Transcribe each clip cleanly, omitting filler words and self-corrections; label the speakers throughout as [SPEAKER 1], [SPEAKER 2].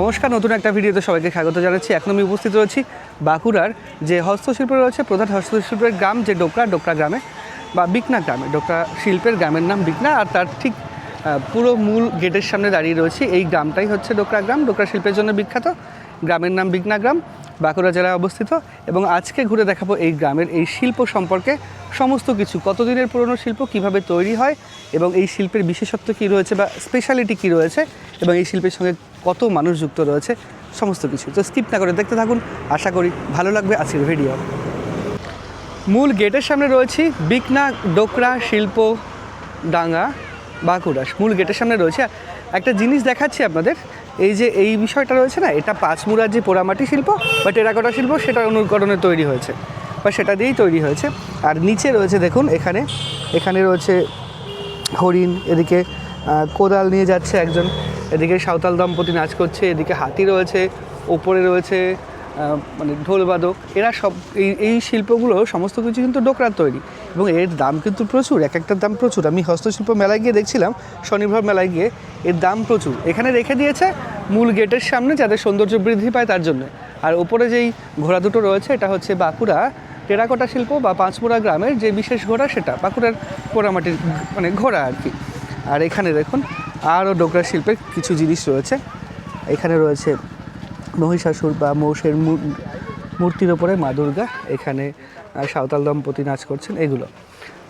[SPEAKER 1] নমস্কার, নতুন একটা ভিডিওতে সবাইকে স্বাগত জানাচ্ছি। এখন আমি উপস্থিত রয়েছি বাঁকুড়ার যে হস্তশিল্প রয়েছে, প্রধান হস্তশিল্পের গ্রাম যে ডোকরা গ্রামে বা বিকনা গ্রামে। ডোকরা শিল্পের গ্রামের নাম বিকনা, আর তার ঠিক পুরো মূল গেটের সামনে দাঁড়িয়ে রয়েছি। এই গ্রামটাই হচ্ছে ডোকরা গ্রাম, ডোকরা শিল্পের জন্য বিখ্যাত। গ্রামের নাম বিকনা গ্রাম, বাঁকুড়া জেলায় অবস্থিত। এবং আজকে ঘুরে দেখাবো এই গ্রামের এই শিল্প সম্পর্কে সমস্ত কিছু, কতদিনের পুরনো শিল্প, কিভাবে তৈরি হয় এবং এই শিল্পের বিশেষত্ব কী রয়েছে বা স্পেশালিটি কী রয়েছে এবং এই শিল্পের সঙ্গে কত মানুষ যুক্ত রয়েছে, সমস্ত কিছু। তো স্কিপ না করে দেখতে থাকুন, আশা করি ভালো লাগবে আজকের ভিডিও। মূল গেটের সামনে রয়েছি বিকনা ডোকরা শিল্প ডাঙ্গা বাঁকুড়া। মূল গেটের সামনে রয়েছে একটা জিনিস দেখাচ্ছি আপনাদের। এই যে এই বিষয়টা রয়েছে না, এটা পাঁচমুড়ার যে পোড়ামাটি শিল্প বা টেরাকোটা শিল্প, সেটার অনুকরণে তৈরি হয়েছে বা সেটা দিয়েই তৈরি হয়েছে। আর নিচে রয়েছে দেখুন, এখানে রয়েছে হরিণ, এদিকে কোদাল নিয়ে যাচ্ছে একজন, এদিকে সাঁওতাল দম্পতি নাচ করছে, এদিকে হাতি রয়েছে, ওপরে রয়েছে মানে ঢোলবাদক। এরা সব এই শিল্পগুলো সমস্ত কিছু কিন্তু ডোকরার তৈরি এবং এর দাম কিন্তু প্রচুর, এক একটার দাম প্রচুর। আমি হস্তশিল্প মেলায় গিয়ে দেখছিলাম, স্বনির্ভর মেলায় গিয়ে, এর দাম প্রচুর। এখানে রেখে দিয়েছে মূল গেটের সামনে যাতে সৌন্দর্য বৃদ্ধি পায় তার জন্য। আর ওপরে যেই ঘোড়া দুটো রয়েছে, এটা হচ্ছে বাঁকুড়া টেরাকোটা শিল্প বা পাঁচমুড়া গ্রামের যে বিশেষ ঘোড়া, সেটা বাঁকুড়ার পোড়ামাটির মানে ঘোড়া আর কি। আর এখানে দেখুন আরও ডোকরা শিল্পের কিছু জিনিস রয়েছে। এখানে রয়েছে মহিষাসুর বা মৌসের মূর্তির ওপরে মা দুর্গা, এখানে সাঁওতাল দম্পতি নাচ করছেন, এগুলো।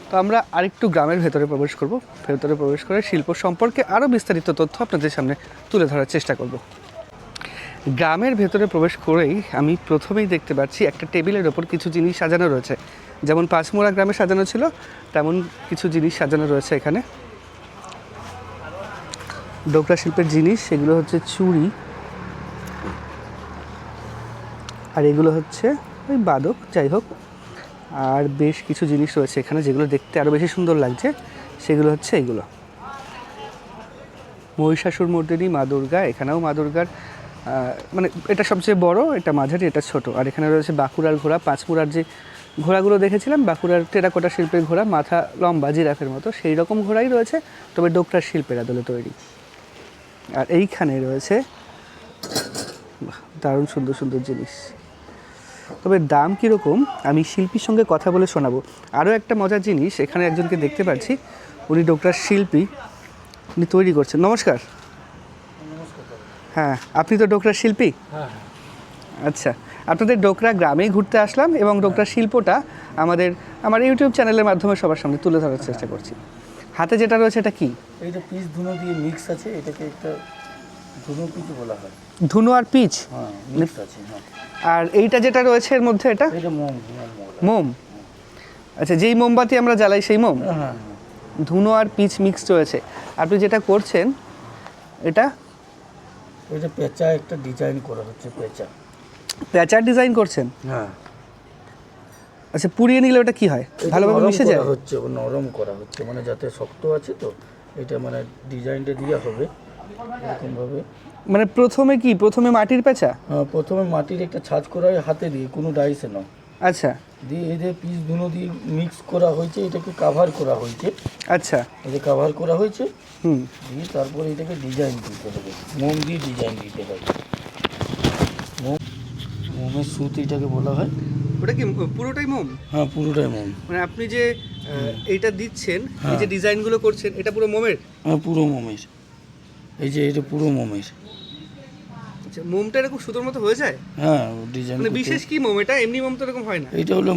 [SPEAKER 1] তো আমরা আরেকটু গ্রামের ভেতরে প্রবেশ করব। ভেতরে প্রবেশ করে শিল্প সম্পর্কে আরও বিস্তারিত তথ্য আপনাদের সামনে তুলে ধরার চেষ্টা করব। গ্রামের ভেতরে প্রবেশ করেই আমি প্রথমেই দেখতে পাচ্ছি একটা টেবিলের ওপর কিছু জিনিস সাজানো রয়েছে। যেমন পাঁচমুড়া গ্রামে সাজানো ছিল, তেমন কিছু জিনিস সাজানো রয়েছে এখানে। ডোকরা শিল্পের জিনিস, এগুলো হচ্ছে চুড়ি, আর এগুলো হচ্ছে ওই বাদক, যাই হোক। আর বেশ কিছু জিনিস রয়েছে এখানে যেগুলো দেখতে আরও বেশি সুন্দর লাগছে, সেগুলো হচ্ছে এইগুলো। মহিষাসুর মর্দিনী মা দুর্গা, এখানেও মা দুর্গার মানে এটা সবচেয়ে বড়, এটা মাঝারি, এটা ছোট। আর এখানে রয়েছে বাঁকুড়ার ঘোড়া, পাঁচমুড়ার যে ঘোড়াগুলো দেখেছিলাম, বাঁকুড়ার টেরাকোটা শিল্পের ঘোড়া, মাথা লম্বা জিরাফের মতো, সেই রকম ঘোড়াই রয়েছে, তবে ডোকরা শিল্পের আদলে তৈরি। আর এইখানে রয়েছে দারুণ সুন্দর সুন্দর জিনিস। তবে দাম কীরকম আমি শিল্পীর সঙ্গে কথা বলে শোনাবো। আরও একটা মজার জিনিস, এখানে একজনকে দেখতে পাচ্ছি, উনি ডোকরার শিল্পী, উনি তৈরি করছেন। নমস্কার। হ্যাঁ, আপনি তো ডোকরার শিল্পী?
[SPEAKER 2] হ্যাঁ।
[SPEAKER 1] আচ্ছা, আপনাদের ডোকরা গ্রামেই ঘুরতে আসলাম এবং ডোকরা শিল্পটা আমার ইউটিউব চ্যানেলের মাধ্যমে সবার সামনে তুলে ধরার চেষ্টা করছি। হাতে যেটা রয়েছে এটা কি?
[SPEAKER 2] এইটা পিচ ধুনো দিয়ে মিক্স আছে, এটাকে একটা ধুনো পিচ বলা হয়।
[SPEAKER 1] ধুনো আর পিচ?
[SPEAKER 2] হ্যাঁ, মিক্স আছে। হ্যাঁ।
[SPEAKER 1] আর এইটা যেটা রয়েছে এর মধ্যে, এটা মোম। আচ্ছা, যেই মোমবাতি আমরা জ্বালাই সেই মোম?
[SPEAKER 2] হ্যাঁ।
[SPEAKER 1] ধুনো আর পিচ মিক্সড রয়েছে। আপনি যেটা করছেন এটা
[SPEAKER 2] পেঁচা একটা ডিজাইন করা হচ্ছে,
[SPEAKER 1] প্যাচার ডিজাইন করছেন?
[SPEAKER 2] হ্যাঁ।
[SPEAKER 1] আচ্ছা, পুড়িয়ে নিলে ওটা কি হয়? ভালোভাবে মিশে যায়?
[SPEAKER 2] হচ্ছে নরম করা হচ্ছে, মানে যাতে শক্ত আছে তো এটা মানে ডিজাইনটা দেওয়া হবে এরকমভাবে।
[SPEAKER 1] মানে প্রথমে মাটির পেঁচা?
[SPEAKER 2] হ্যাঁ, প্রথমে মাটির একটা ছাঁচ করা হয় হাতে দিয়ে, কোনো ডাইসে না।
[SPEAKER 1] আচ্ছা।
[SPEAKER 2] দিয়ে এদের পিচ ধুনো দিয়ে মিক্স করা হয়েছে, এটাকে কাভার করা হয়েছে।
[SPEAKER 1] আচ্ছা,
[SPEAKER 2] এটা কাভার করা হয়েছে।
[SPEAKER 1] হুম।
[SPEAKER 2] দিয়ে তারপরে এটাকে ডিজাইন দিতে হবে, মোম দিয়ে ডিজাইন দিতে হয়। মোমের সুত এটাকে বলা হয়।
[SPEAKER 1] ওটা কি পুরোটাই মোম?
[SPEAKER 2] হ্যাঁ, পুরোটাই মোম।
[SPEAKER 1] মানে আপনি যে এইটা দিচ্ছেন, এই যে ডিজাইনগুলো করছেন, এটা পুরো মোমের?
[SPEAKER 2] হ্যাঁ, পুরো মোমের। এই যে এটা পুরো মোমের।
[SPEAKER 1] আচ্ছা, মোমটা এরকম সুতোর মতো হয়ে যায়?
[SPEAKER 2] হ্যাঁ, ডিজাইন
[SPEAKER 1] মানে বিশেষ কি মোম এটা? এমনি মোম তো এরকম হয় না।
[SPEAKER 2] এটা হলো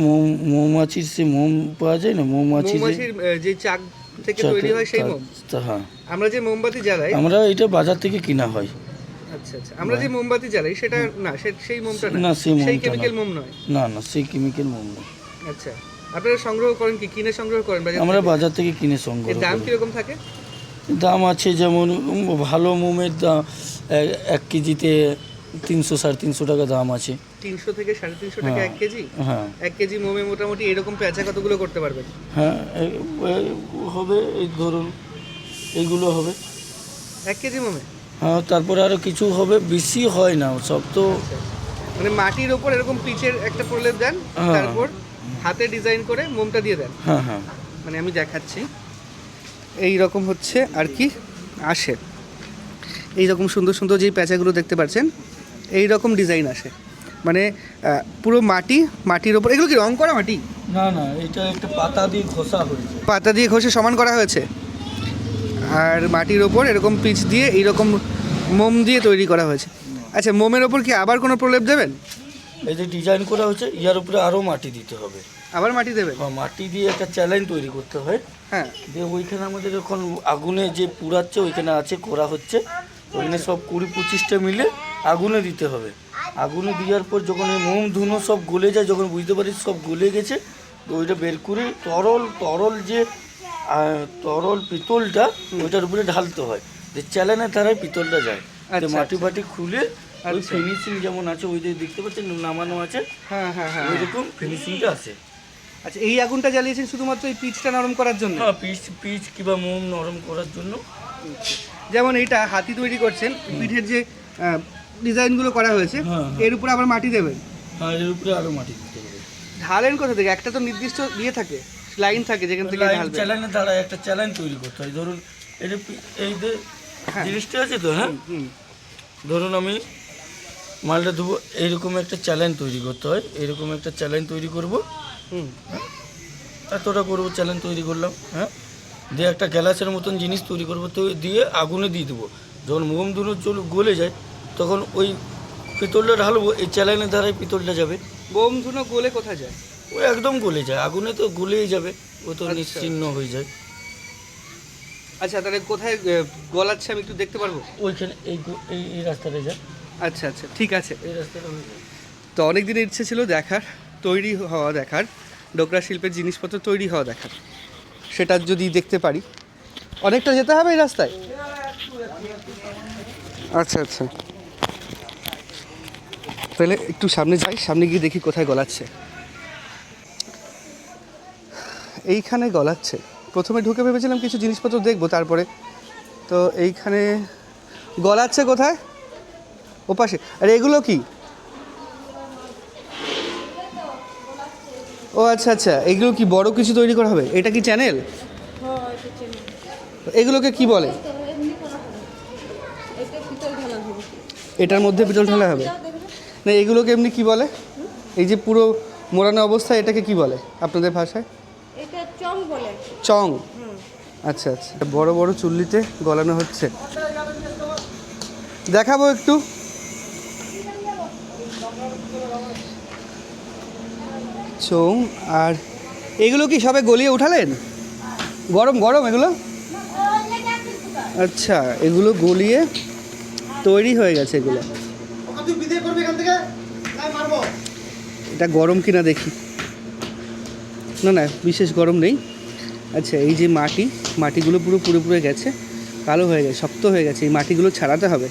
[SPEAKER 2] মৌমাছির সে মোম পাওয়া যায় না, মৌমাছির
[SPEAKER 1] যে চাক থেকে তৈরি হয় সেই মোম।
[SPEAKER 2] হ্যাঁ,
[SPEAKER 1] আমরা যে মোমবাতি জ্বালাই,
[SPEAKER 2] আমরা এটা বাজার থেকে কিনা হয়।
[SPEAKER 1] আচ্ছা আচ্ছা, আমরা যে মোমবাতি জ্বালাই সেটা না, সেই মোমটা
[SPEAKER 2] না,
[SPEAKER 1] সেই কেমিক্যাল মোম নয়।
[SPEAKER 2] না, সেই কেমিক্যাল মোম নয়।
[SPEAKER 1] আচ্ছা, আপনারা সংগ্রহ করেন কি, কিনে সংগ্রহ করেন?
[SPEAKER 2] আমরা বাজার থেকে কিনে সংগ্রহ করি।
[SPEAKER 1] দাম কিরকম থাকে?
[SPEAKER 2] দাম আছে যেমন ভালো মোমের দাম 1 কেজিতে 300-350 টাকা দাম আছে।
[SPEAKER 1] 300 থেকে 350 টাকা 1 কেজি?
[SPEAKER 2] হ্যাঁ।
[SPEAKER 1] 1 কেজি মোমে মোটামুটি এরকম পেঁচা কতগুলো করতে পারবেন?
[SPEAKER 2] হ্যাঁ, হবে এই ধরুন এইগুলো হবে
[SPEAKER 1] 1 কেজি মোমে।
[SPEAKER 2] হ্যাঁ, তারপরে আরও কিছু হবে, বেশি হয় না সব তো।
[SPEAKER 1] মানে মাটির ওপর এরকম পিচের একটা প্রলেপ দেন, তারপর হাতে ডিজাইন করে মোমটা দিয়ে দেন।
[SPEAKER 2] হ্যাঁ হ্যাঁ,
[SPEAKER 1] মানে আমি দেখাচ্ছি, এই রকম হচ্ছে আর কি আসে। এইরকম সুন্দর সুন্দর যেই প্যাঁচাগুলো দেখতে পাচ্ছেন এই রকম ডিজাইন আসে, মানে পুরো মাটির ওপর। এগুলো কি রং করা মাটি?
[SPEAKER 2] না না, এটা একটা পাতা দিয়ে ঘষা হয়েছে।
[SPEAKER 1] পাতা দিয়ে ঘষে সমান করা হয়েছে, আর মাটির ওপর এরকম পিচ দিয়ে এইরকম মোম দিয়ে তৈরি করা হয়েছে। আচ্ছা, মোমের ওপর কি আবার কোনো প্রলেপ দেবেন?
[SPEAKER 2] এই যে ডিজাইন করা হচ্ছে ইয়ার উপরে আরও মাটি দিতে হবে।
[SPEAKER 1] আবার মাটি দেবেন?
[SPEAKER 2] মাটি দিয়ে একটা চ্যালেঞ্জ তৈরি করতে হয়।
[SPEAKER 1] হ্যাঁ।
[SPEAKER 2] দিয়ে ওইখানে আমাদের এখন আগুনে যে পুড়াচ্ছে ওইখানে আছে, করা হচ্ছে, ওইখানে সব 20-25টা মিলে আগুনে দিতে হবে। আগুনে দেওয়ার পর যখন এই মোম ধুনো সব গলে যায়, যখন বুঝতে পারি সব গলে গেছে, তো ওইটা বের করে তরল যে তরল পিতলটা ওইটার উপরে ঢালতে হয়, যে চ্যালেনের দ্বারাই পিতলটা যায়।
[SPEAKER 1] আচ্ছা,
[SPEAKER 2] মাটি ফাটি খুলে ওই
[SPEAKER 1] আচ্ছা।
[SPEAKER 2] ফিনিশিং যেমন আছে ওই যে দেখতে পাচ্ছেন নামানো আছে,
[SPEAKER 1] হ্যাঁ হ্যাঁ হ্যাঁ।
[SPEAKER 2] ওইরকম ফিনিশিংটা আছে।
[SPEAKER 1] আচ্ছা, এই আগুনটা জ্বালিয়েছেন শুধুমাত্র এই পিচটা নরম করার জন্য?
[SPEAKER 2] হ্যাঁ, পিচ কিংবা মোম নরম করার জন্য।
[SPEAKER 1] যেমন এইটা হাতি তৈরি করছেন, পিঠের যে ডিজাইনগুলো করা হয়েছে,
[SPEAKER 2] হ্যাঁ, হ্যাঁ।
[SPEAKER 1] এর উপরে আবার মাটি দেবেন?
[SPEAKER 2] হ্যাঁ, এর উপরে আরও মাটি দিতে হবে।
[SPEAKER 1] ঢালেন কোথা থেকে? একটা তো নির্দিষ্ট ইয়ে থাকে, লাইন থাকে যেখান থেকে ঢালবেন।
[SPEAKER 2] চ্যালেঞ্জের দ্বারা একটা চ্যালেঞ্জ তৈরি করতে হয়। ধরুন এটা এই যে
[SPEAKER 1] হ্যাঁ।
[SPEAKER 2] জিনিসটা আছে তো, হ্যাঁ,
[SPEAKER 1] হুম।
[SPEAKER 2] ধরুন আমি মালটা দেবো, এইরকম একটা চ্যালেঞ্জ তৈরি করতে হয়। এরকম একটা চ্যালেঞ্জ তৈরি করব,
[SPEAKER 1] হুম।
[SPEAKER 2] এতটা করবো, চ্যালেঞ্জ তৈরি করলাম, হ্যাঁ, দিয়ে একটা গ্যালাসের মতন জিনিস তৈরি করবো, তো দিয়ে আগুনে দিয়ে দেবো। যখন মোম দুনো গলে যায় তখন ওই পিতলটা ঢালবো, এই চ্যালেঞ্জের দ্বারাই পিতলটা যাবে।
[SPEAKER 1] বোম ধুনো গলে কোথায় যায়?
[SPEAKER 2] ও একদম গলে যায়, আগুনে তো গলেই যাবে, ও তো নিশ্চিহ্ন হয়ে যায়।
[SPEAKER 1] আচ্ছা, তাহলে কোথায় গলাচ্ছে আমি একটু দেখতে পারবো?
[SPEAKER 2] ওইখানে এই রাস্তাটা যায়।
[SPEAKER 1] আচ্ছা আচ্ছা, ঠিক আছে।
[SPEAKER 2] এই রাস্তাটা হয়ে যায়।
[SPEAKER 1] তো অনেক দিনের ইচ্ছে ছিল দেখার, তৈরি হওয়া দেখার, ডোকরা শিল্পের জিনিসপত্র তৈরি হওয়া দেখার, সেটা যদি দেখতে পারি। অনেকটা যেতে হবে এই রাস্তায়? আচ্ছা আচ্ছা, তাহলে একটু সামনে যাই, সামনে গিয়ে দেখি কোথায় গলাচ্ছে। এইখানে গলাচ্ছে। প্রথমে ঢুকে ভেবেছিলাম কিছু জিনিসপত্র দেখবো, তারপরে তো এইখানে গলাচ্ছে কোথায়? ওপাশে। আর এগুলো কি? ও আচ্ছা আচ্ছা, এগুলো কি বড় কিছু তৈরি করা হবে? এটা কি চ্যানেল? এগুলোকে কি বলে? এটার মধ্যে পিতল ঢালা হবে না? এগুলোকে এমনি কি বলে? এই যে পুরো মোড়ানো অবস্থা, এটাকে কি বলে আপনাদের ভাষায়?
[SPEAKER 3] এটা চং বলে।
[SPEAKER 1] চং। আচ্ছা আচ্ছা, বড় বড় চুল্লিতে গলানো হচ্ছে। দেখাবো একটু। চং। আর এগুলো কি সবে গলিয়ে উঠালেন? গরম গরম এগুলো? আচ্ছা, এগুলো গলিয়ে তৈরি হয়ে গেছে এগুলো। এটা গরম কিনা দেখি। না না, বিশেষ গরম নেই। আচ্ছা, এই যে মাটিগুলো পুরো গেছে, কালো হয়ে গেছে, শক্ত হয়ে গেছে। এই মাটিগুলো ছাড়াতে হবে।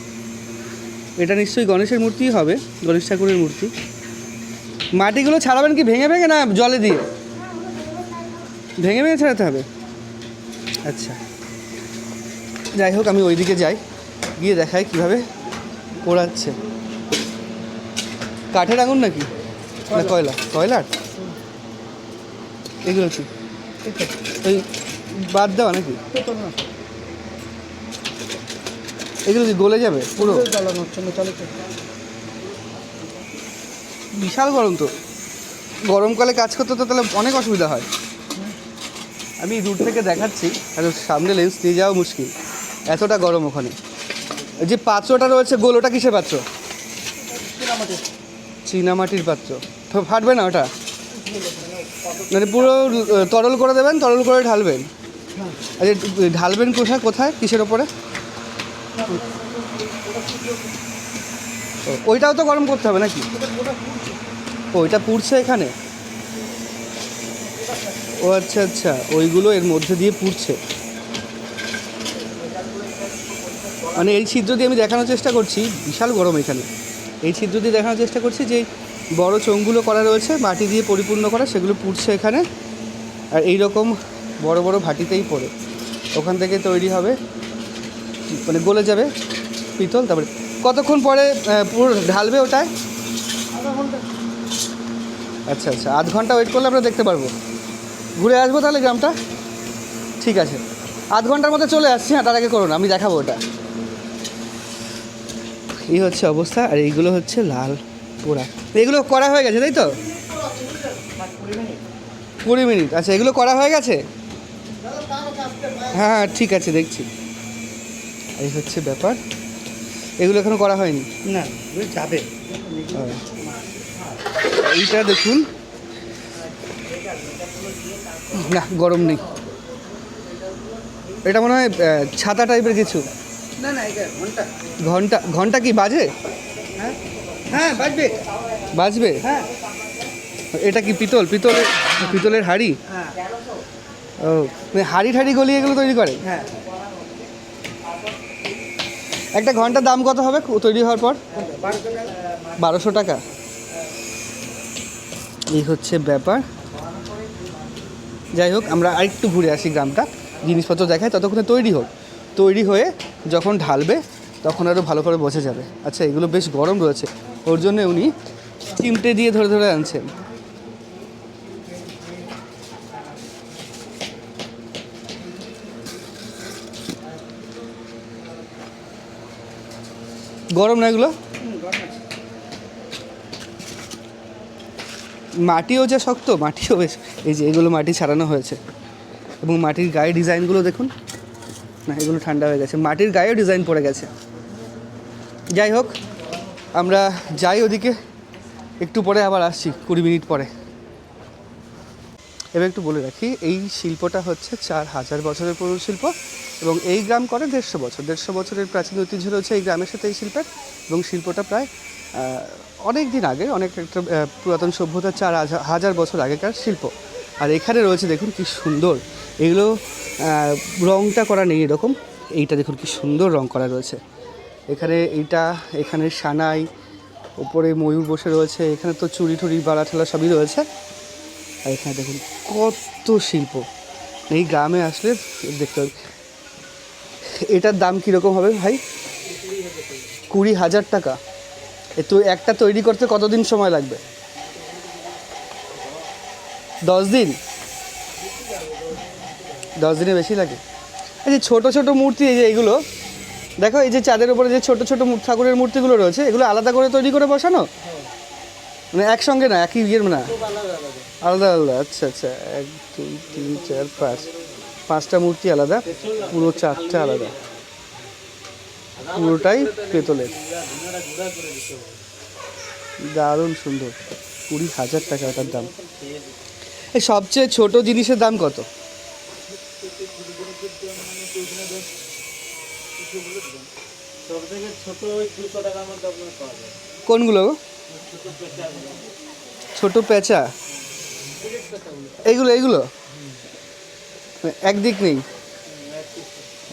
[SPEAKER 1] এটা নিশ্চয়ই গণেশের মূর্তিই হবে, গণেশ ঠাকুরের মূর্তি। মাটিগুলো ছাড়াবেন কি ভেঙে ভেঙে, না জলে দিয়ে? ভেঙে ভেঙে ছাড়াতে হবে। আচ্ছা, যাই হোক, আমি ওইদিকে যাই, গিয়ে দেখাই কীভাবে পোড়াচ্ছে। কাঠের আগুন নাকি, না কয়লার? এগুলো কি ওই বাদ দেওয়া নাকি? এগুলো কি গলে যাবে পুরো? বিশাল গরম তো, গরমকালে কাজ করতে তো তাহলে অনেক অসুবিধা হয়। আমি দূর থেকে দেখাচ্ছি, আর সামনে লেন্স নিয়ে যাওয়া মুশকিল, এতটা গরম ওখানে। যে পাত্রটা রয়েছে গোল, ওটা কিসের পাত্র? চীনামাটির পাত্র। তো ফাটবে না ওটা? মানে পুরো তরল করে দেবেন, তরল করে ঢালবেন? আচ্ছা, ঢালবেন কোথায় কিসের ওপরে? ওইটাও তো গরম করতে হবে নাকি? ওইটা পুড়ছে এখানে? ও আচ্ছা আচ্ছা, ওইগুলো এর মধ্যে দিয়ে পুড়ছে। মানে এই ছিদ্র দিয়ে আমি দেখানোর চেষ্টা করছি, বিশাল গরম এখানে। এই ছিদ্র দিয়ে দেখানোর চেষ্টা করছি যে বড় চোঙগুলো করা রয়েছে মাটি দিয়ে পরিপূর্ণ করা, সেগুলো পুড়ছে এখানে। আর এই রকম বড় বড় ভাটিতেই পড়ে, ওখান থেকে তৈরি হবে, মানে গলে যাবে পিতল। তারপরে কতক্ষণ পরে পুরো ঢালবে ওটায়? আচ্ছা আচ্ছা, আধ ঘন্টা ওয়েট করলে আমরা দেখতে পারবো। ঘুরে আসবো তাহলে গ্রামটা? ঠিক আছে, আধ ঘন্টার মধ্যে চলে আসছি। হ্যাঁ, তার আগে করুন, আমি দেখাবো ওটা। এই হচ্ছে অবস্থা। আর এইগুলো হচ্ছে লাল পোড়া। এগুলো করা হয়ে গেছে তাই তো? 20 মিনিট। আচ্ছা, এগুলো করা হয়ে গেছে? হ্যাঁ হ্যাঁ, ঠিক আছে, দেখছি। এই হচ্ছে ব্যাপার, এগুলো এখনো করা হয়নি।
[SPEAKER 2] না যাবে।
[SPEAKER 1] এইটা দেখুন, না গরম নেই। এটা মনে হয় ছাতা টাইপের কিছু।
[SPEAKER 2] না না, এটা ঘন্টা।
[SPEAKER 1] ঘন্টা? ঘন্টা কি বাজে?
[SPEAKER 2] হ্যাঁ হ্যাঁ, বাজবে।
[SPEAKER 1] বাজবে?
[SPEAKER 2] হ্যাঁ
[SPEAKER 1] এটা কি পিতলের হাঁড়ি?
[SPEAKER 2] হ্যাঁ
[SPEAKER 1] ও, মানে হাঁড়ি ঠাড়ি গলিয়ে এগুলো তৈরি করে?
[SPEAKER 2] হ্যাঁ।
[SPEAKER 1] একটা ঘন্টার দাম কত হবে তৈরি হওয়ার পর? 1200 টাকা। এই হচ্ছে ব্যাপার। যাই হোক, আমরা আরেকটু ঘুরে আসি গ্রামটা, জিনিসপত্র দেখায়, ততক্ষণে তৈরি হোক। তৈরি হয়ে যখন ঢালবে তখন আরও ভালো করে বোঝা যাবে। আচ্ছা, এগুলো বেশ গরম রয়েছে, ওর জন্য উনি চিমটে দিয়ে ধরে ধরে আনছেন। গরম না এগুলো? মাটিও যা শক্ত, মাটিও বেশ। এই যে এগুলো মাটি ছাড়ানো হয়েছে, এবং মাটির গায়ে ডিজাইনগুলো দেখুন না, এগুলো ঠান্ডা হয়ে গেছে, মাটির গায়েও ডিজাইন পড়ে গেছে। যাই হোক, আমরা যাই ওদিকে, একটু পরে আবার আসছি, 20 মিনিট পরে। এবার একটু বলে রাখি, এই শিল্পটা হচ্ছে 4000 বছরের পুরনো শিল্প, এবং এই গ্রাম করে 150 বছরের প্রাচীন ঐতিহ্য রয়েছে এই গ্রামের সাথে এই শিল্পের। এবং শিল্পটা প্রায় অনেক দিন আগে, অনেক একটা পুরাতন সভ্যতা, 4000 বছর আগেকার শিল্প। আর এখানে রয়েছে দেখুন কি সুন্দর, এগুলো রঙটা করা নেই এরকম, এইটা দেখুন কি সুন্দর রং করা রয়েছে এখানে। এখানে সানাই, ওপরে ময়ূর বসে রয়েছে, এখানে তো চুড়ি টুড়ি বালা ঠেলা সবই রয়েছে। আর এখানে দেখুন কত শিল্প, এই গ্রামে আসলে দেখতে হবে। এটার দাম কীরকম হবে ভাই? 20,000 টাকা। তো একটা তৈরি করতে কতদিন সময় লাগবে? 10 দিন? 10 দিনে বেশি লাগে। এই যে ছোটো ছোটো মূর্তি, এই যে এইগুলো দেখো, এই যে চাঁদের উপরে যে ছোটো ছোটো ঠাকুরের মূর্তিগুলো রয়েছে, এগুলো আলাদা করে তৈরি করে বসানো, মানে একসঙ্গে না, একই ইয়ের না, আলাদা আলাদা? আচ্ছা আচ্ছা, 1 2 3 4 5, 5টা মূর্তি আলাদা, পুরো 4টা আলাদা, পুরোটাই পেতলের। দারুণ সুন্দর। 20,000 টাকা এটার দাম। এই সবচেয়ে ছোট জিনিসের দাম কত? কোনগুলো? ছোট পেঁচা? এইগুলো একদিক নেই?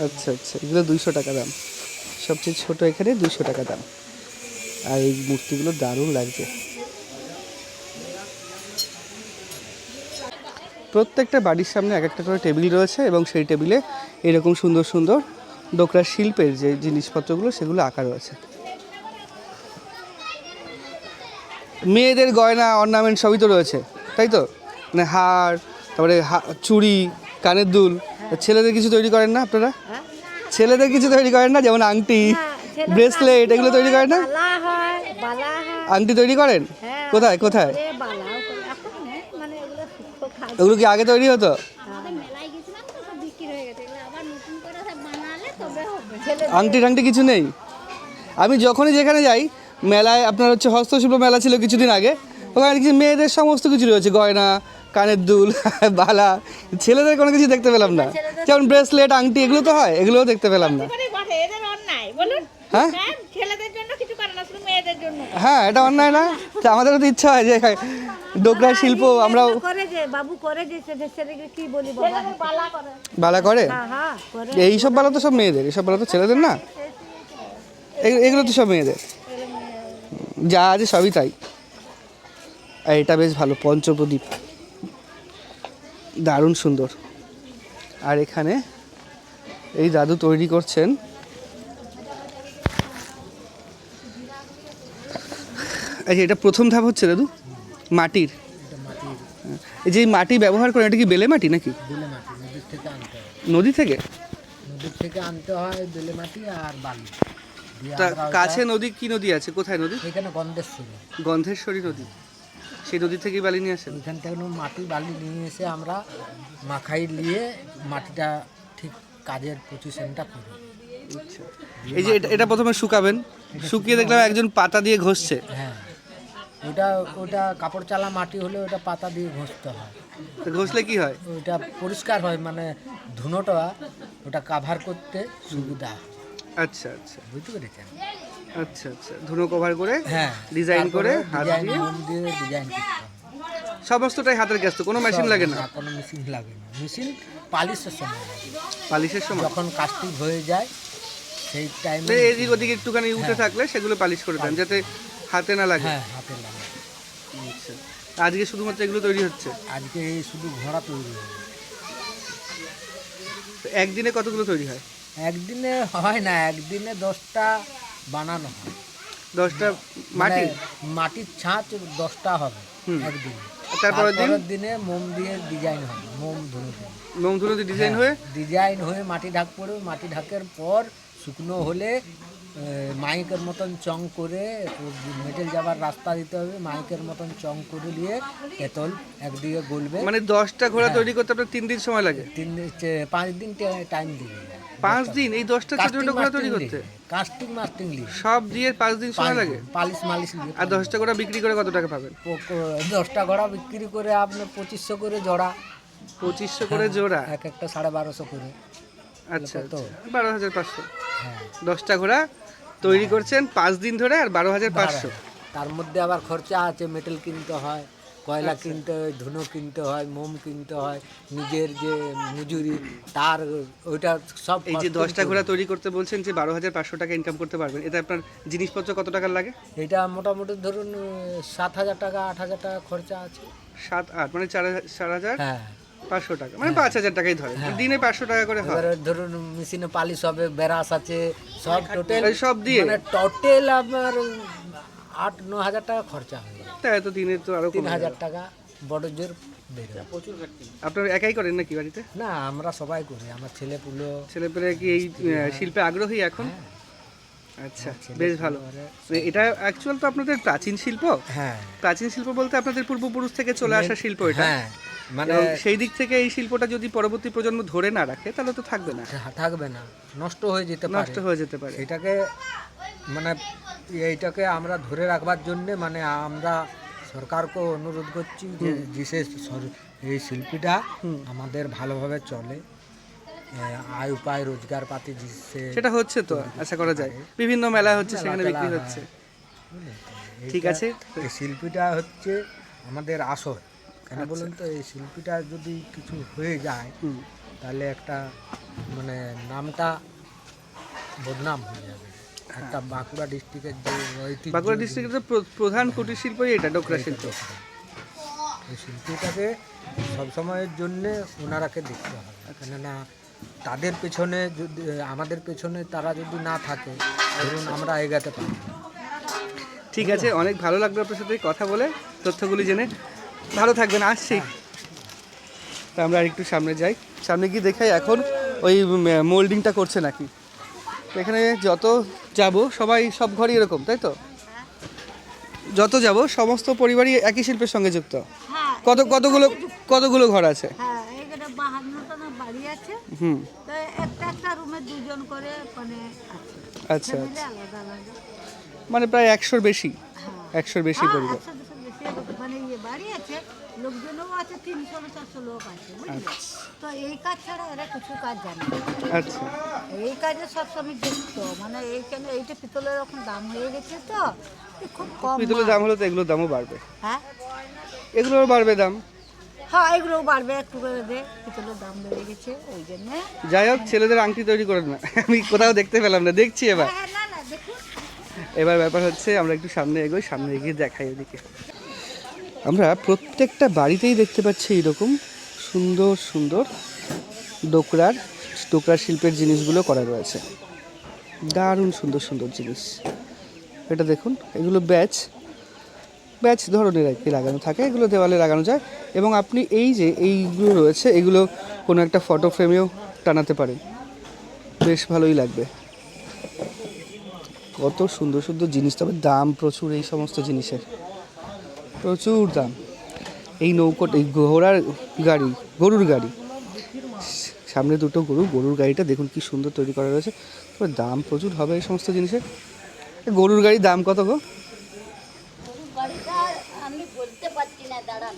[SPEAKER 1] আচ্ছা আচ্ছা, এগুলো 200 টাকা দাম, সবচেয়ে ছোট এখানে 200 টাকা দাম। আর এই মূর্তিগুলো দারুণ লাগছে। প্রত্যেকটা বাড়ির সামনে এক একটা করে টেবিল রয়েছে, এবং সেই টেবিলে এরকম সুন্দর সুন্দর ডোকরা শিল্পের যে জিনিসপত্রগুলো সেগুলো আঁকা রয়েছে। মেয়েদের গয়না অর্নামেন্ট সবই তো রয়েছে তাই তো, মানে হার, তারপরে চুড়ি, কানের দুল। ছেলেদের কিছু তৈরি করেন না আপনারা? ছেলেদের কিছু তৈরি করেন না, যেমন আংটি, ব্রেসলেট, এগুলো তৈরি করেন না? আংটি তৈরি করেন? কোথায় কোথায়? ওগুলো কি আগে তৈরি হতো? আংটি টাংটি কিছু নেই? আমি যখনই যেখানে যাই মেলায়, আপনার হচ্ছে হস্তশিল্প মেলা ছিল কিছুদিন আগে, ওখানে কিছু মেয়েদের সমস্ত কিছু রয়েছে, গয়না, কানের দুল, বালা। ছেলেদের কোনো কিছু দেখতে পেলাম না, যেমন ব্রেসলেট, আংটি, এগুলো তো হয়, এগুলোও দেখতে পেলাম না। হ্যাঁ হ্যাঁ, এটা অন্যায় না? আমাদেরও তো ইচ্ছা হয় যে ডোকরা শিল্প আমরাও। বালা করে? এইসব বালা তো সব মেয়েদের, এইসব বালা তো ছেলেদের না, এগুলো তো সব মেয়েদের, যা আছে সবই তাই। আর এটা বেশ ভালো, পঞ্চপ্রদীপ, দারুণ সুন্দর। আর এখানে এই দাদু তৈরি করছেন আচ্ছা, এটা প্রথম ধাপ হচ্ছে দাদু মাটির। এই যে মাটি ব্যবহার করেন, এটা কি বেলে মাটি নাকি?
[SPEAKER 4] নদীর থেকে
[SPEAKER 1] নদী থেকে?
[SPEAKER 4] আনতে হয়। নদীর থেকে আনতে হয় বেলে মাটি আর বালি। দিয়ে
[SPEAKER 1] তা
[SPEAKER 4] আমরা
[SPEAKER 1] কাছে নদী কি নদী আছে, কোথায় নদী?
[SPEAKER 4] এখানে গন্ধেশ্বরী,
[SPEAKER 1] গন্ধেশ্বরী নদী, সেই নদী থেকেই বালি নিয়ে আসেন?
[SPEAKER 4] ওইখান থেকে মাটি বালি নিয়ে এসে আমরা মাখাই নিয়ে মাটিটা ঠিক কাজের পজিশনটা করি।
[SPEAKER 1] আচ্ছা, এই যে এটা প্রথমে শুকাবেন, শুকিয়ে দেখলাম একজন পাতা দিয়ে ঘষছে।
[SPEAKER 4] হ্যাঁ, ওটা ওটা কাপড় চালা মাটি হলে ওটা পাতা দিয়ে ঘষতে হয়।
[SPEAKER 1] তো ঘষলে কি হয়?
[SPEAKER 4] ওটা পরিষ্কার হয়, মানে ধুনোটা ওটা কাভার করতে সুবিধা হয়।
[SPEAKER 1] আচ্ছা আচ্ছা
[SPEAKER 4] বুঝতে পেরেছেন?
[SPEAKER 1] আচ্ছা আচ্ছা, ধুনো কভার করে
[SPEAKER 4] হ্যাঁ,
[SPEAKER 1] ডিজাইন করে হাত
[SPEAKER 4] ডিজাইন
[SPEAKER 1] দিয়ে
[SPEAKER 4] মোম দিয়ে ডিজাইন করতে হয়।
[SPEAKER 1] সমস্তটাই হাতের কাজ, তো কোনো মেশিন লাগে না?
[SPEAKER 4] কোনো মেশিন লাগে না, মেশিন পালিশের সময় লাগে,
[SPEAKER 1] পালিশের সময়
[SPEAKER 4] যখন কাস্টিং হয়ে যায় সেই টাইমে।
[SPEAKER 1] এদিক ওদিকে একটুখানি উঠে থাকলে সেগুলো পালিশ করে দেন যাতে হাতে না লাগে।
[SPEAKER 4] হ্যাঁ, হাতে লাগে।
[SPEAKER 1] আচ্ছা, আজকে শুধুমাত্র এগুলো তৈরি হচ্ছে?
[SPEAKER 4] আজকে এই শুধু ঘোড়া তৈরি হবে।
[SPEAKER 1] তো একদিনে কতগুলো তৈরি হয়?
[SPEAKER 4] একদিনে হয় না, একদিনে 10টা বানানো হয়।
[SPEAKER 1] 10টা
[SPEAKER 4] মানে
[SPEAKER 1] মাটি?
[SPEAKER 4] মাটির ছাঁচ 10টা হবে
[SPEAKER 1] হুম।
[SPEAKER 4] একদিনে।
[SPEAKER 1] তারপরের দিন
[SPEAKER 4] তারপরের দিনে মোম দিয়ে ডিজাইন হবে, মোম ধুনো দিয়ে।
[SPEAKER 1] মোম ধুনো দিয়ে ডিজাইন হয়ে
[SPEAKER 4] ডিজাইন হয়ে মাটি ঢাক পড়বে, মাটি ঢাকের পর শুকনো হলে মাইকের মতন চং করে মেটেল যাবার রাস্তা দিতে হবে, মাইকের মতন চং করে দিয়ে তেতল একদিকে গলবে।
[SPEAKER 1] মানে 10টা ঘোড়া তৈরি করতে আপনার 3 দিন সময় লাগে?
[SPEAKER 4] 5 দিন টাইম দিবে।
[SPEAKER 1] 5 দিন এই 10টা ছোট ছোট ঘোড়া তৈরি করতে?
[SPEAKER 4] কাস্টিং মাস্টিং লিয়ে
[SPEAKER 1] সব দিয়ে 5 দিন সময় লাগে?
[SPEAKER 4] পালিশ মালিশ লিয়ে।
[SPEAKER 1] আর 10টা ঘোড়া বিক্রি করে কত টাকা পাবেন?
[SPEAKER 4] 10টা ঘোড়া বিক্রি করে আপনার 2500 করে জোড়া,
[SPEAKER 1] 2500 করে জোড়া?
[SPEAKER 4] এক একটা 1250 করে।
[SPEAKER 1] আচ্ছা
[SPEAKER 4] তো
[SPEAKER 1] 12,500।
[SPEAKER 4] হ্যাঁ,
[SPEAKER 1] 10টা ঘোড়া তৈরি করছেন 5 দিন ধরে আর 12,500।
[SPEAKER 4] তার মধ্যে আবার খরচা আছে, মেটেল কিনতে হয়, কয়লা কিনতে হয়, ধুনো কিনতে হয়, মোম কিনতে হয়, নিজের যে মজুরি তার ওইটা সব।
[SPEAKER 1] এই যে 10টা ঘোড়া তৈরি করতে বলছেন যে 12,500 টাকা ইনকাম করতে পারবেন, এটা আপনার জিনিসপত্র কত টাকার লাগে?
[SPEAKER 4] এটা মোটামুটি ধরুন 7,000 টাকা 8,000 টাকা খরচা আছে।
[SPEAKER 1] 7-8 মানে 4,500
[SPEAKER 4] হ্যাঁ,
[SPEAKER 1] টাকা, মানে 5,000 টাকাই ধরে, দিনে 500 টাকা করে হয়।
[SPEAKER 4] এবারে ধরুন মেশিনে পালিশ হবে, বেরাস আছে, সব টোটাল
[SPEAKER 1] এই সব দিয়ে
[SPEAKER 4] মানে টোটাল আমার 8-9 হাজার টাকা খরচা হয়ে যায়।
[SPEAKER 1] তাই তো দিনে তো আরো
[SPEAKER 4] 3,000 টাকা বড় জোর বেরোয়।
[SPEAKER 1] আপনার একাই করেন নাকি বাড়িতে?
[SPEAKER 4] না, আমরা সবাই করি, আমার ছেলে পুলো।
[SPEAKER 1] ছেলেপেলে কি এই শিল্পে আগ্রহী এখন? আচ্ছা, বেশ ভালো। এটা অ্যাকচুয়াল তো আপনাদের প্রাচীন শিল্প।
[SPEAKER 4] হ্যাঁ
[SPEAKER 1] প্রাচীন শিল্প বলতে আপনাদের পূর্বপুরুষ থেকে চলে আসা শিল্প এটা।
[SPEAKER 4] হ্যাঁ, মানে
[SPEAKER 1] এবং সেই দিক থেকে এই শিল্পটা যদি পরবর্তী প্রজন্ম ধরে না রাখে তাহলে তো থাকবে না,
[SPEAKER 4] থাকবে না, নষ্ট হয়ে যেতে পারে।
[SPEAKER 1] নষ্ট হয়ে যেতে পারে।
[SPEAKER 4] এটাকে মানে এইটাকে আমরা ধরে রাখবার জন্যে মানে আমরা সরকারকে অনুরোধ করছি যে বিশেষ এই শিল্পীটা আমাদের ভালোভাবে চলে, আয় উপায় রোজগার পাতি
[SPEAKER 1] সেটা হচ্ছে তো, আশা করা যায় বিভিন্ন মেলা হচ্ছে, সেখানে বিক্রি হচ্ছে। ঠিক আছে,
[SPEAKER 4] এই শিল্পীটা হচ্ছে আমাদের আসল। কেন বলুন তো, এই শিল্পীটা যদি কিছু হয়ে যায় তাহলে একটা মানে নামটা বদনাম হয়ে যাবে। একটা বাঁকুড়া ডিস্ট্রিক্টের যে ঐতিহ্য,
[SPEAKER 1] বাঁকুড়া ডিস্ট্রিক্টের প্রধান কুটির শিল্পই এটা, ডোকরা শিল্প।
[SPEAKER 4] এই শিল্পীটাকে সবসময়ের জন্যে ওনারাকে দেখতে হবে, কেননা তাদের পেছনে যদি আমাদের পেছনে তারা যদি না থাকে ধরুন আমরা এগাতে পারি না।
[SPEAKER 1] ঠিক আছে, অনেক ভালো লাগলো আপনার সাথে কথা বলে, তথ্যগুলি জেনে। ভালো থাকবেন, আসছি। তা আমরা আরেকটু সামনে যাই, সামনে গিয়ে দেখাই এখন ওই মোল্ডিংটা করছে নাকি। এখানে যত যাব সবাই সব ঘরই এরকম, তাই তো? যত যাব সমস্ত পরিবারই একই শিল্পের সঙ্গে যুক্ত।
[SPEAKER 3] হ্যাঁ,
[SPEAKER 1] কতগুলো ঘর আছে?
[SPEAKER 3] হ্যাঁ, এইখানে 52টা না বাড়ি আছে।
[SPEAKER 1] হুম,
[SPEAKER 3] তো একটা রুমে দুজন করে মানে আছে।
[SPEAKER 1] আচ্ছা
[SPEAKER 3] ফ্যামিলি
[SPEAKER 1] আচ্ছা,
[SPEAKER 3] আলাদা আলাদা।
[SPEAKER 1] মানে প্রায় 100-র বেশি,
[SPEAKER 3] হ্যাঁ।
[SPEAKER 1] 100-র বেশি পরিবার।
[SPEAKER 3] 100 বেশি মানে বাড়ি আছে, লোকজনও আছে, 300-400 লোক আছে, বুঝলি? তো এই কাজ ছাড়া এরা কিছু কাজ জানে না।
[SPEAKER 1] আচ্ছা,
[SPEAKER 3] এই কাজে সবসময় যুক্ত, মানে এইখানে এইটা পিতলের এখন দাম হয়ে গেছে, তো খুব কম।
[SPEAKER 1] পিতলের দাম হলো তো এগুলোর দামও বাড়বে,
[SPEAKER 3] হ্যাঁ
[SPEAKER 1] এগুলোর বাড়বে দাম।
[SPEAKER 3] হ্যাঁ, এগুলোও বাড়বে একটু করে দে, পিতলের দাম বেড়ে গেছে ওই জন্যে।
[SPEAKER 1] যাই হোক, ছেলেদের আংটি তৈরি করে না, আমি কোথাও দেখতে পেলাম না, দেখছি এবার।
[SPEAKER 3] হ্যাঁ, না না দেখুন।
[SPEAKER 1] এবার ব্যাপার হচ্ছে আমরা একটু সামনে এগোই, সামনে এগিয়ে দেখাই ওদিকে। আমরা প্রত্যেকটা বাড়িতেই দেখতে পাচ্ছি এইরকম সুন্দর সুন্দর ডোকরার শিল্পের জিনিসগুলো করা রয়েছে, দারুণ সুন্দর সুন্দর জিনিস। এটা দেখুন, এগুলো ব্যাচ ধরনের আর কি লাগানো থাকে, এগুলো দেওয়ালে লাগানো যায়। এবং আপনি এই যে এইগুলো রয়েছে, এগুলো কোনো একটা ফটো ফ্রেমেও টানাতে পারেন, বেশ ভালোই লাগবে। কত সুন্দর সুন্দর জিনিস, তবে দাম প্রচুর এই সমস্ত জিনিসের, প্রচুর দাম। এই নৌকোটা, এই ঘোড়ার গাড়ি, গরুর গাড়ি, সামনে দুটো গরুর গাড়িটা দেখুন কি সুন্দর তৈরি করা রয়েছে, তবে দাম প্রচুর হবে এই সমস্ত জিনিসের। গরুর গাড়ির দাম কত গো?
[SPEAKER 3] আমি বলতে পারছি না, দাঁড়ান।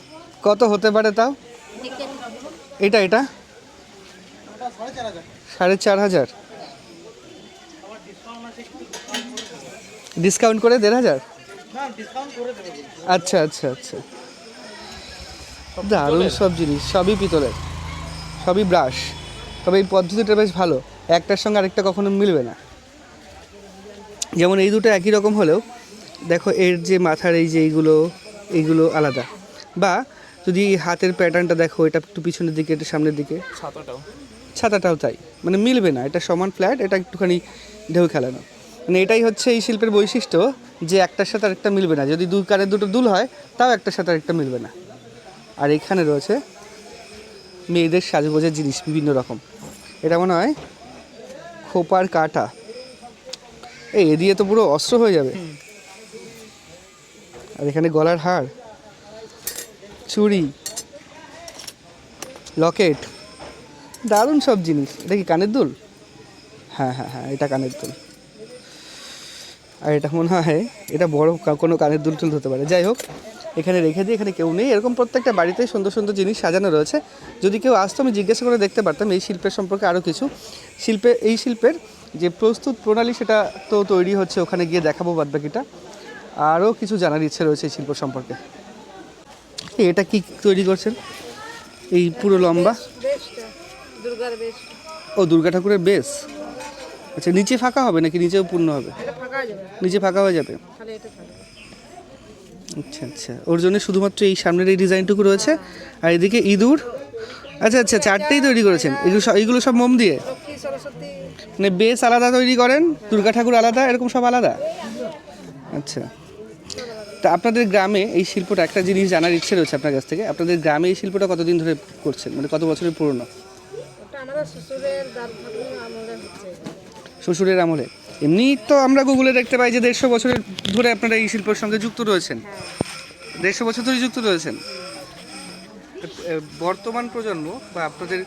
[SPEAKER 1] কত হতে পারে তাও? এটা 4,500, ডিসকাউন্ট করে 1,500। আচ্ছা আচ্ছা আচ্ছা, দারুণ সব জিনিস, সবই পিতলের, সবই ব্রাশ। তবে এই পদ্ধতিটা বেশ ভালো, একটার সঙ্গে আরেকটা কখনো মিলবে না। যেমন এই দুটো একই রকম হলেও দেখো এর যে মাথার এই যে এইগুলো আলাদা, বা যদি হাতের প্যাটার্নটা দেখো, এটা একটু পিছনের দিকে, এটা সামনের দিকে, ছাতাটাও তাই, মানে মিলবে না। এটা সমান ফ্ল্যাট, এটা একটুখানি ঢেউ খেলানো। মানে এটাই হচ্ছে এই শিল্পের বৈশিষ্ট্য, যে একটার সাথে আরেকটা মিলবে না। যদি দুই কানের দুটো দুল হয়, তাও একটার সাথে আরেকটা মিলবে না। আর এখানে রয়েছে মেয়েদের সাজগোজের জিনিস বিভিন্ন রকম। এটা মনে হয় খোপার কাটা, এ দিয়ে তো পুরো অস্ত্র হয়ে যাবে। আর এখানে গলার হার, চুড়ি, লকেট, দারুণ সব জিনিস। এটা কি কানের দুল? হ্যাঁ হ্যাঁ হ্যাঁ, এটা কানের দুল। আর এটা মনে হয় এটা বড় কোনো কানের দুল টুল হতে পারে। যাই হোক, এখানে রেখে দিই, এখানে কেউ নেই। এরকম প্রত্যেকটা বাড়িতেই সুন্দর সুন্দর জিনিস সাজানো রয়েছে। যদি কেউ আসতো আমি জিজ্ঞাসা করে দেখতে পারতাম এই শিল্পের সম্পর্কে আরও কিছু। এই শিল্পের যে প্রস্তুত প্রণালী, সেটা তো তৈরি হচ্ছে, ওখানে গিয়ে দেখাবো বাদবাকিটা। আরও কিছু জানার ইচ্ছে রয়েছে এই শিল্প সম্পর্কে। এটা কি তৈরি করছেন? এই পুরো লম্বা
[SPEAKER 3] দুর্গার বেশ।
[SPEAKER 1] ও, দুর্গা ঠাকুরের বেশ। আচ্ছা, নিচে ফাঁকা হবে নাকি নিচেও পূর্ণ হবে? নিচে ফাঁকা হয়ে যাবে। আচ্ছা আচ্ছা, ওর জন্য শুধুমাত্র এই সামনের এই ডিজাইনটুকু রয়েছে। আর এদিকে ইঁদুর। আচ্ছা আচ্ছা, চারটেই তৈরি করেছেন। এইগুলো সব মোম দিয়ে, মানে বেশ আলাদা তৈরি করেন, দুর্গা ঠাকুর আলাদা, এরকম সব আলাদা। আচ্ছা, তা আপনাদের গ্রামে এই শিল্পটা, একটা জিনিস জানার ইচ্ছে রয়েছে আপনার কাছ থেকে, আপনাদের গ্রামে এই শিল্পটা কতদিন ধরে করছেন, মানে কত বছরের পুরনো? শ্বশুরের আমলে। এমনি তো আমরা গুগলে দেখতে পাই যে 150 বছরের ধরে আপনারা এই শিল্পের সঙ্গে যুক্ত রয়েছেন। 150 বছর ধরে যুক্ত রয়েছেন। বর্তমান প্রজন্ম বা আপনাদের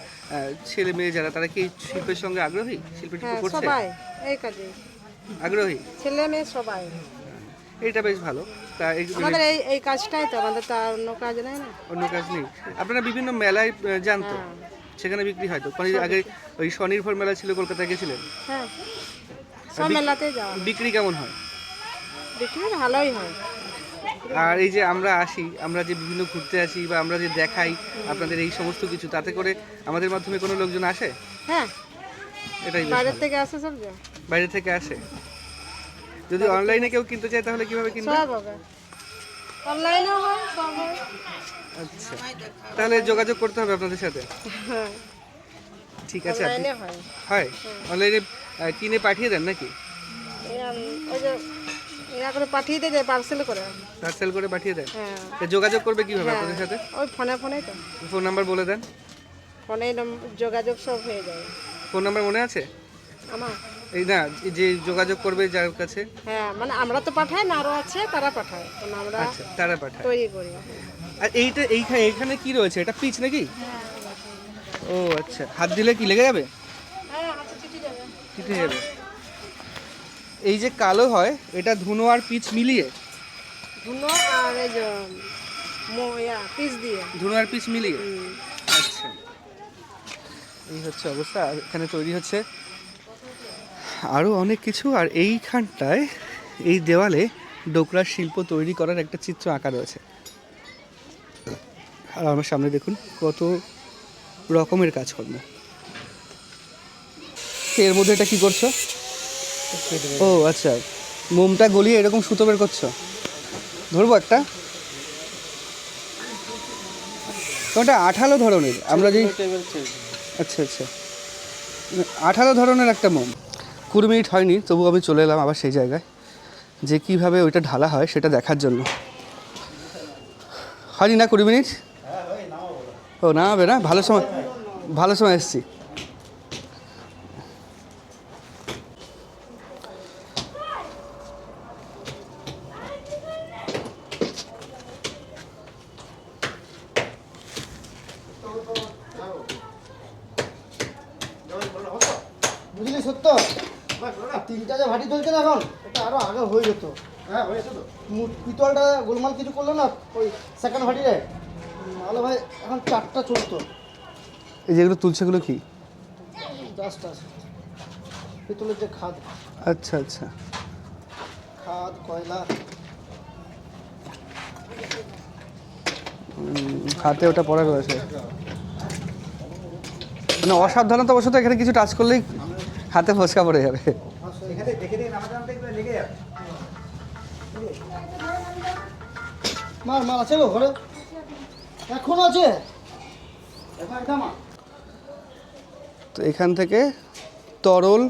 [SPEAKER 1] ছেলে মেয়ে যারা, তারা কি এই শিল্পের সঙ্গে আগ্রহী? শিল্পের করছে
[SPEAKER 3] সবাই এই কাজে
[SPEAKER 1] আগ্রহী,
[SPEAKER 3] ছেলে মেয়ে সবাই।
[SPEAKER 1] এটা বেশ ভালো। তা
[SPEAKER 3] আমাদের এই কাজটাই তো, আমাদের তো আর অন্য কাজ নাই না।
[SPEAKER 1] অন্য কাজ নেই। আপনারা বিভিন্ন মেলায় জানতো, সেখানে বিক্রি হয় তো? আগে ওই স্বনির্ভর মেলা ছিল, কলকাতায় গেছিলেন?
[SPEAKER 3] হ্যাঁ, সব মেলাতে যাওয়া।
[SPEAKER 1] বিক্রি কেমন হয়?
[SPEAKER 3] বিক্রি ভালোই হয়।
[SPEAKER 1] আর এই যে আমরা আসি, আমরা যে বিভিন্ন ঘুরতে আসি বা আমরা যে দেখাই আপনাদের এই সমস্ত কিছু, তাতে করে আমাদের মাধ্যমে কোনো লোকজন আসে?
[SPEAKER 3] হ্যাঁ,
[SPEAKER 1] এটাই বেশ
[SPEAKER 3] বাইরে
[SPEAKER 1] ভালো।
[SPEAKER 3] থেকে আসে সব যা।
[SPEAKER 1] বাইরে থেকে আসে। যদি অনলাইনে কেউ কিনতে চায় তাহলে কিভাবে কিনবে?
[SPEAKER 3] সব হবে, অনলাইনেও হয়, সব হয়।
[SPEAKER 1] আচ্ছা, তাহলে যোগাযোগ করতে হবে আপনাদের সাথে।
[SPEAKER 3] হ্যাঁ,
[SPEAKER 1] ঠিক আছে।
[SPEAKER 3] অনলাইনে হয়।
[SPEAKER 1] হয় অনলাইনে কিনে পাঠিয়ে দেন নাকি?
[SPEAKER 3] ওই যে এরা করে পাঠিয়ে দেয়, পার্সেল করে।
[SPEAKER 1] পার্সেল করে পাঠিয়ে দেন?
[SPEAKER 3] হ্যাঁ,
[SPEAKER 1] তা যোগাযোগ করবে কিভাবে আপনাদের সাথে?
[SPEAKER 3] ওই ফোনেই তো,
[SPEAKER 1] ফোন নাম্বার বলে দেন।
[SPEAKER 3] ফোনে যোগাযোগ সব হয়ে যায়।
[SPEAKER 1] ফোন নাম্বার মনে আছে?
[SPEAKER 3] আমার
[SPEAKER 1] এই না, যে যোগাযোগ করবে যার কাছে।
[SPEAKER 3] হ্যাঁ, মানে আমরা তো পাঠাই না, আরও আছে তারা পাঠায়, কারণ আমরা
[SPEAKER 1] আচ্ছা, তারা পাঠায়।
[SPEAKER 3] তৈরি করি।
[SPEAKER 1] আর এইখানে কি রয়েছে? এটা পিচ নাকি? ও আচ্ছা, হাত দিলে কি লেগে যাবে?
[SPEAKER 3] হ্যাঁ, আচ্ছা, চিঠি যাবে।
[SPEAKER 1] কেটে যাবে। এই যে কালো হয়, এটা ধুনো আর পিচ মিলিয়ে?
[SPEAKER 3] ধুনো আর এই যে পিস দিয়ে।
[SPEAKER 1] ধুনো আর পিচ মিলিয়ে। আচ্ছা, এই হচ্ছে অবস্থা। আর এখানে তৈরি হচ্ছে আরও অনেক কিছু। আর এইখানটায় এই দেওয়ালে ডোকরার শিল্প তৈরি করার একটা চিত্র আঁকা রয়েছে। আর আমার সামনে দেখুন কত রকমের কাজকর্ম। এর মধ্যে এটা কি করছো? ও আচ্ছা, মোমটা গলিয়ে এরকম সুতো বের করছো। ধরবো একটা? ওটা আঠালো ধরনের, আমরা যেই, আচ্ছা আচ্ছা, আঠালো ধরনের একটা মোম। 20 মিনিট হয়নি, তবু আমি চলে এলাম আবার সেই জায়গায়, যে কীভাবে ওইটা ঢালা হয় সেটা দেখার জন্য। হয়নি না 20 মিনিট? ও নামাবে না? ভালো সময় এসেছি।
[SPEAKER 5] সত্য তিনটা যে ভাটি চলছে না এখন এটা আরো আগে হয়ে যেত। হ্যাঁ হয়েছে তো, পিতলটা গোলমাল কিছু করলো না ওই সেকেন্ড ভাটিরে, নাহলে ভাই এখন 4টা চলতো।
[SPEAKER 1] এই যেগুলো তুলছে এগুলো কি?
[SPEAKER 5] জাস্ট পিতলের যে খাদ,
[SPEAKER 1] আচ্ছা আচ্ছা,
[SPEAKER 5] খাদ কয়লা।
[SPEAKER 1] হাতে ওটা পড়া রয়েছে, মানে অসাবধানতাবশত এখানে কিছু টাচ করলেই হাতে ফসকা পড়ে যাবে।
[SPEAKER 5] মার মার আছে গো ঘরে, এখনো আছে।
[SPEAKER 1] তো এখান থেকে তরল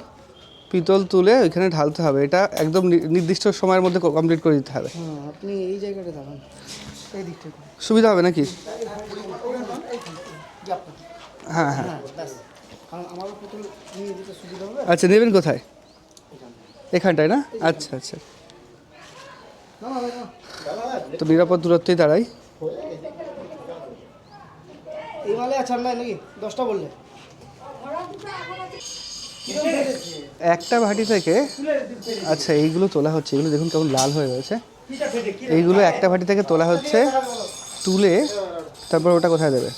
[SPEAKER 1] পিতল তুলে ওইখানে ঢালতে হবে, এটা একদম নির্দিষ্ট সময়ের মধ্যে কমপ্লিট করে দিতে হবে।
[SPEAKER 5] হ্যাঁ আপনি এই জায়গাটা দেখান, এই দিকটা
[SPEAKER 1] সুবিধা হবে নাকি? হ্যাঁ হ্যাঁ,
[SPEAKER 5] ব্যাস, কারণ আমারও পুতুল নিয়ে দিতে সুবিধা হবে।
[SPEAKER 1] আচ্ছা নেবেন কোথায়? এখানটায় না? আচ্ছা আচ্ছা,
[SPEAKER 5] না না না,
[SPEAKER 1] তো নিরাপদ দূরত্বেই দাঁড়াই।
[SPEAKER 5] এই মালে আছে নাই নাকি 10টা বললে?
[SPEAKER 1] একটা ভাটি থেকে, আচ্ছা এইগুলো তোলা হচ্ছে, এগুলো দেখুন কেমন লাল হয়ে রয়েছে। এইগুলো একটা ভাটি থেকে তোলা হচ্ছে, তুলে তারপর ওটা কোথায় দেবে?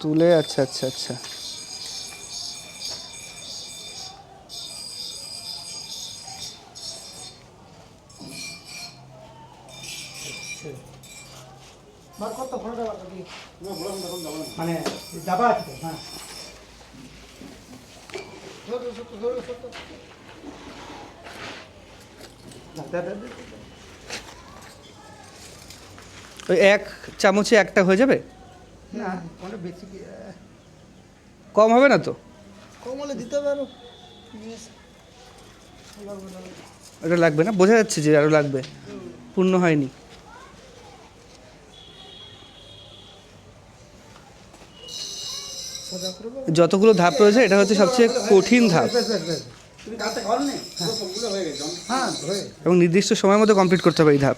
[SPEAKER 1] তুলে, আচ্ছা আচ্ছা আচ্ছা,
[SPEAKER 5] বার কত ফোনটা বার করবি
[SPEAKER 4] মানে যাবা আছে তো? হ্যাঁ
[SPEAKER 1] ওই এক চামচে একটা হয়ে যাবে?
[SPEAKER 4] না ওটা বেশি
[SPEAKER 1] কম হবে না তো?
[SPEAKER 5] কমলে দিতে হবে আরো।
[SPEAKER 1] এটা লাগবে না, বোঝা যাচ্ছে যে আরও লাগবে, পূর্ণ হয়নি। যতগুলো ধাপ রয়েছে এটা হচ্ছে সবচেয়ে কঠিন ধাপ,
[SPEAKER 4] হ্যাঁ হয়ে
[SPEAKER 1] এবং নির্দিষ্ট সময়ের মধ্যে কমপ্লিট করতে হবে এই ধাপ।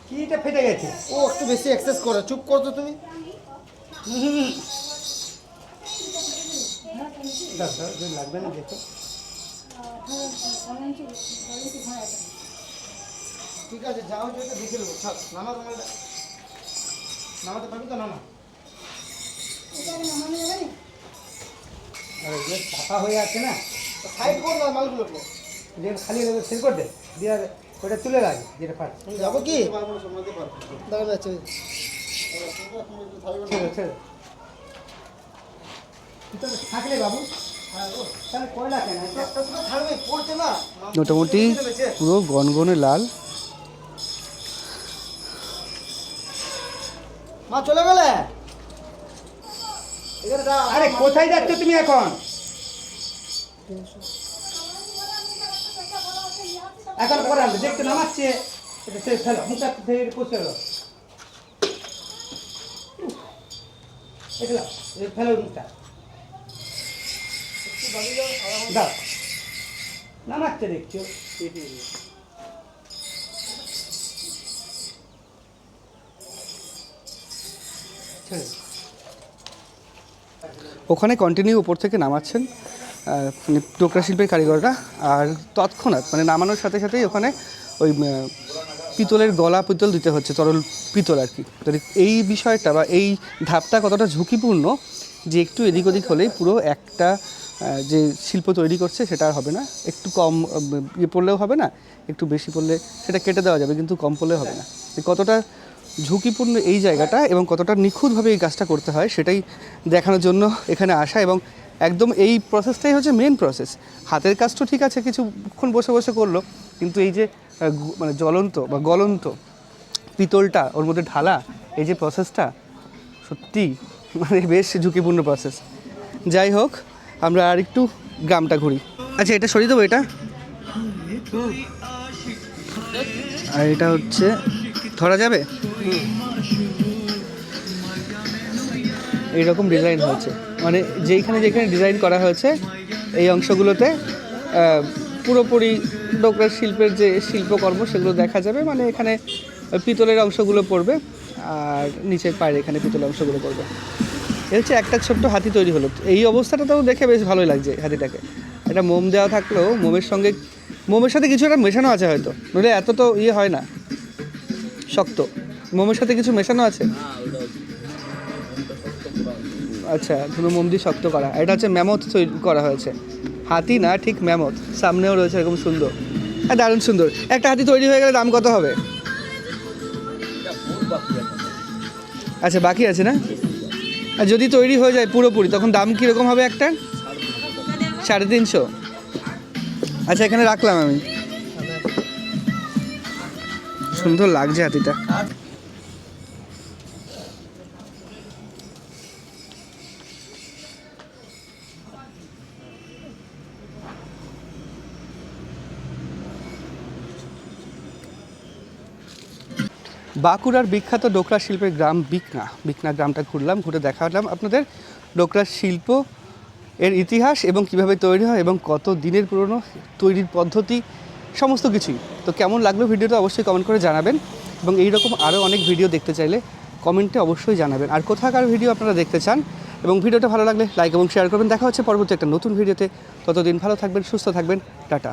[SPEAKER 4] কিটা ফেটে গেছে।
[SPEAKER 5] ও একটু বেশি এক্সেস করে, চুপ করতো তুমি।
[SPEAKER 4] লাগবে না দেখো।
[SPEAKER 5] ঠিক আছে যাও, যেটা দেখে নেবো। ছাড়, নামা তোমার, নামাতে পারবি তো? নামা।
[SPEAKER 4] আর যে চাপা হয়ে আছে না,
[SPEAKER 5] সাইড কর না মালগুলোকে।
[SPEAKER 4] যে খালি সেল করে দে, দিয়ে আর ওটা তুলে লাগে যেটা ফাট।
[SPEAKER 5] তুমি যাবো কি? দাঁড়াবে আছে।
[SPEAKER 4] ছেড়ে ছেড়ে থাকলে বাবু, তাহলে কয়লা কেন?
[SPEAKER 5] একটা তো থাকবে, পড়ছে না।
[SPEAKER 1] মোটামুটি পুরো গনগনে লাল।
[SPEAKER 5] মা চলে গেলে? এখানে দাও।
[SPEAKER 4] আরে কোথায় যাচ্ছ তুমি এখন? এখন করাল দেখতে নামাচ্ছে, এটা সে ফেলো মুখটা থেকে পচে গেল। এটা ফেলো মুখটা, দাও নামাচ্ছে দেখছো।
[SPEAKER 1] ওখানে কন্টিনিউ উপর থেকে নামাচ্ছেন মানে ডোকরা শিল্পের কারিগররা, আর তৎক্ষণাৎ মানে নামানোর সাথে সাথেই ওখানে ওই পিতলের গলা পিতল দিতে হচ্ছে, তরল পিতল আর কি। তো এই বিষয়টা বা এই ধাপটা কতটা ঝুঁকিপূর্ণ যে একটু এদিক ওদিক হলেই পুরো একটা যে শিল্প তৈরি করছে সেটা আর হবে না, একটু কম ইয়ে পড়লেও হবে না, একটু বেশি পড়লে সেটা কেটে দেওয়া যাবে, কিন্তু কম পড়লে হবে না। কতটা ঝুঁকিপূর্ণ এই জায়গাটা এবং কতটা নিখুঁতভাবে এই কাজটা করতে হয় সেটাই দেখানোর জন্য এখানে আসা। এবং একদম এই প্রসেসটাই হচ্ছে মেন প্রসেস। হাতের কাজ তো ঠিক আছে, কিছুক্ষণ বসে বসে করলো, কিন্তু এই যে মানে জ্বলন্ত বা গলন্ত পিতলটা ওর মধ্যে ঢালা, এই যে প্রসেসটা সত্যি মানে বেশ ঝুঁকিপূর্ণ প্রসেস। যাই হোক, আমরা আর একটু গ্রামটা ঘুরি। আচ্ছা এটা সরিয়ে দেবো, এটা আর এটা হচ্ছে ধরা যাবে, এইরকম ডিজাইন হয়েছে, মানে যেখানে যেখানে ডিজাইন করা হয়েছে এই অংশগুলোতে পুরোপুরি ডোকরা শিল্পের যে শিল্পকর্ম সেগুলো দেখা যাবে। মানে এখানে ওই পিতলের অংশগুলো পড়বে আর নিচের পায়ের এখানে পিতলের অংশগুলো পড়বে। এ হচ্ছে একটা ছোট্ট হাতি তৈরি হলো। এই অবস্থাটাতেও দেখে বেশ ভালোই লাগছে হাতিটাকে। একটা মোম দেওয়া থাকলেও মোমের সাথে কিছু একটা মেশানো আছে হয়তো, নইলে এত তো ইয়ে হয় না, শক্ত। মোমের সাথে কিছু মেশানো আছে, আচ্ছা ধুনো মোম দিয়ে শক্ত করা। এটা হচ্ছে ম্যামথ তৈরি করা হয়েছে, হাতি না ঠিক ম্যামথ। সামনেও রয়েছে এরকম সুন্দর, হ্যাঁ দারুণ সুন্দর। একটা হাতি তৈরি হয়ে গেলে দাম কত হবে? আচ্ছা বাকি আছে না? আর যদি তৈরি হয়ে যায় পুরোপুরি তখন দাম কীরকম হবে একটার? 350। আচ্ছা এখানে রাখলাম আমি। সুন্দর লাগছে হাতিটা। বাঁকুড়ার বিখ্যাত ডোকরা শিল্পের গ্রাম বিকনা গ্রামটা ঘুরে দেখালাম আপনাদের ডোকরা শিল্প এর ইতিহাস এবং কিভাবে তৈরি হয় এবং কত দিনের পুরনো তৈরির পদ্ধতি, সমস্ত কিছুই। তো কেমন লাগলো ভিডিওটা অবশ্যই কমেন্ট করে জানাবেন, এবং এইরকম আরও অনেক ভিডিও দেখতে চাইলে কমেন্টে অবশ্যই জানাবেন আর কোথাকার ভিডিও আপনারা দেখতে চান। এবং ভিডিওটা ভালো লাগলে লাইক এবং শেয়ার করবেন। দেখা হচ্ছে পরবর্তী একটা নতুন ভিডিওতে। ততদিন ভালো থাকবেন, সুস্থ থাকবেন, টাটা।